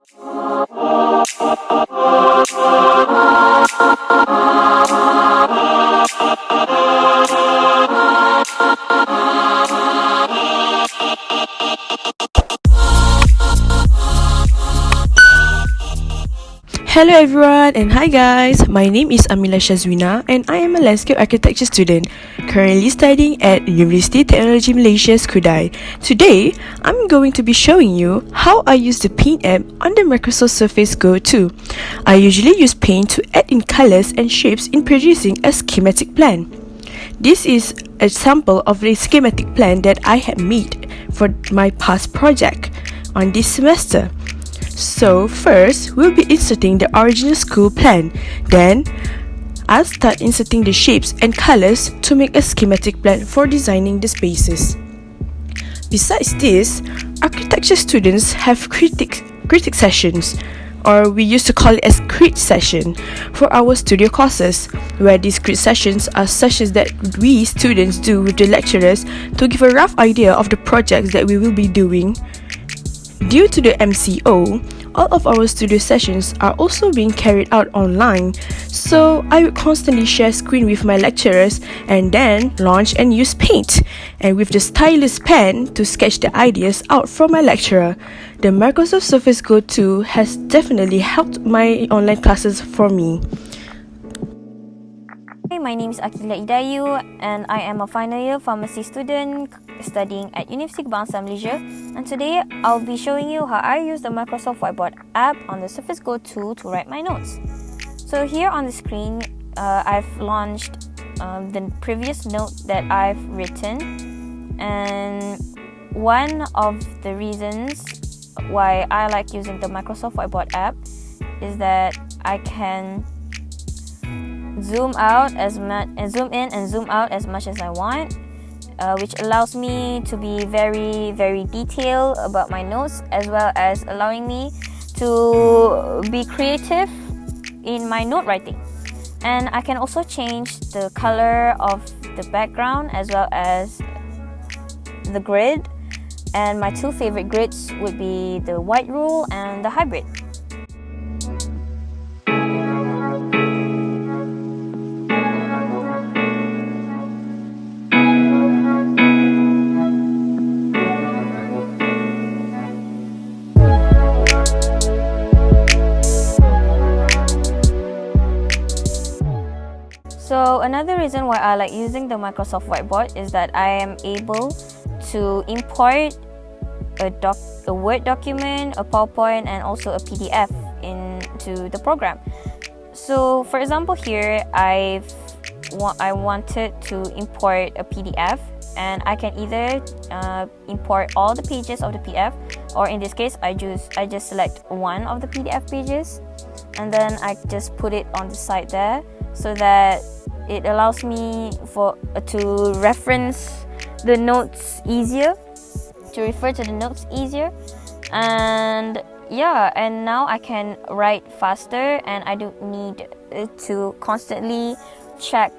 Hello everyone and hi guys, my name is Amila Shazwina and I am a landscape architecture student currently studying at University Technology Malaysia Skudai. Today, I'm going to be showing you how I use the Paint app on the Microsoft Surface Go2. I usually use Paint to add in colors and shapes in producing a schematic plan. This is a sample of the schematic plan that I had made for my past project on this semester. So first, we'll be inserting the original school plan. Then, I'll start inserting the shapes and colors to make a schematic plan for designing the spaces. Besides this, architecture students have critic sessions, or we used to call it as crit session, for our studio courses, where these crit sessions are sessions that we students do with the lecturers to give a rough idea of the projects that we will be doing. Due to the MCO, all of our studio sessions are also being carried out online, so I would constantly share screen with my lecturers and then launch and use Paint, and with the stylus pen to sketch the ideas out from my lecturer. The Microsoft Surface Go2 has definitely helped my online classes for me. Hi, my name is Akila Idayu and I am a final year pharmacy student studying at University Kebangsaan Malaysia, and today I'll be showing you how I use the Microsoft Whiteboard app on the Surface Go2 to write my notes. So here on the screen, I've launched the previous note that I've written, and one of the reasons why I like using the Microsoft Whiteboard app is that I can zoom out as much and zoom in and zoom out as much as I want, which allows me to be very, very detailed about my notes, as well as allowing me to be creative in my note writing. And I can also change the color of the background as well as the grid, and my two favorite grids would be the white rule and the hybrid. So another reason why I like using the Microsoft Whiteboard is that I am able to import a Word document, a PowerPoint, and also a PDF into the program. So for example here, I wanted to import a PDF, and I can either import all the pages of the PDF, or in this case I just select one of the PDF pages, and then I just put it on the side there, so that it allows me to reference the notes easier, to refer to the notes easier, and now I can write faster, and I don't need to constantly check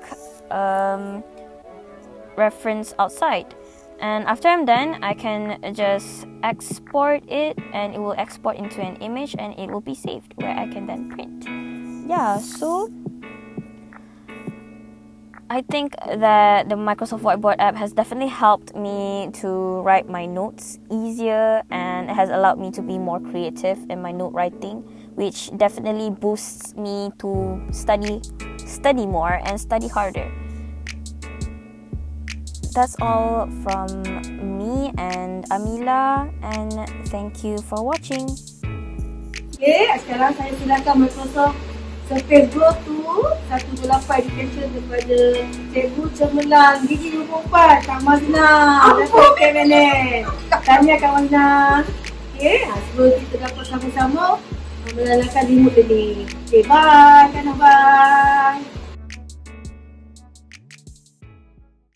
reference outside. And after I'm done, I can just export it, and it will export into an image, and it will be saved where I can then print. So I think that the Microsoft Whiteboard app has definitely helped me to write my notes easier, and it has allowed me to be more creative in my note writing, which definitely boosts me to study more and study harder. That's all from me and Amila, and thank you for watching. Okay, sekarang saya silakan Microsoft Surface Go2 128 education kepada Cikgu Cemerlang Gigi 24 Kak Mazna Datuk KM-Pensyarah. Tanya Kak Mazna. Okay, sebelum kita dapat sama-sama mengenalkan remote ini. Okay, bye. Bye.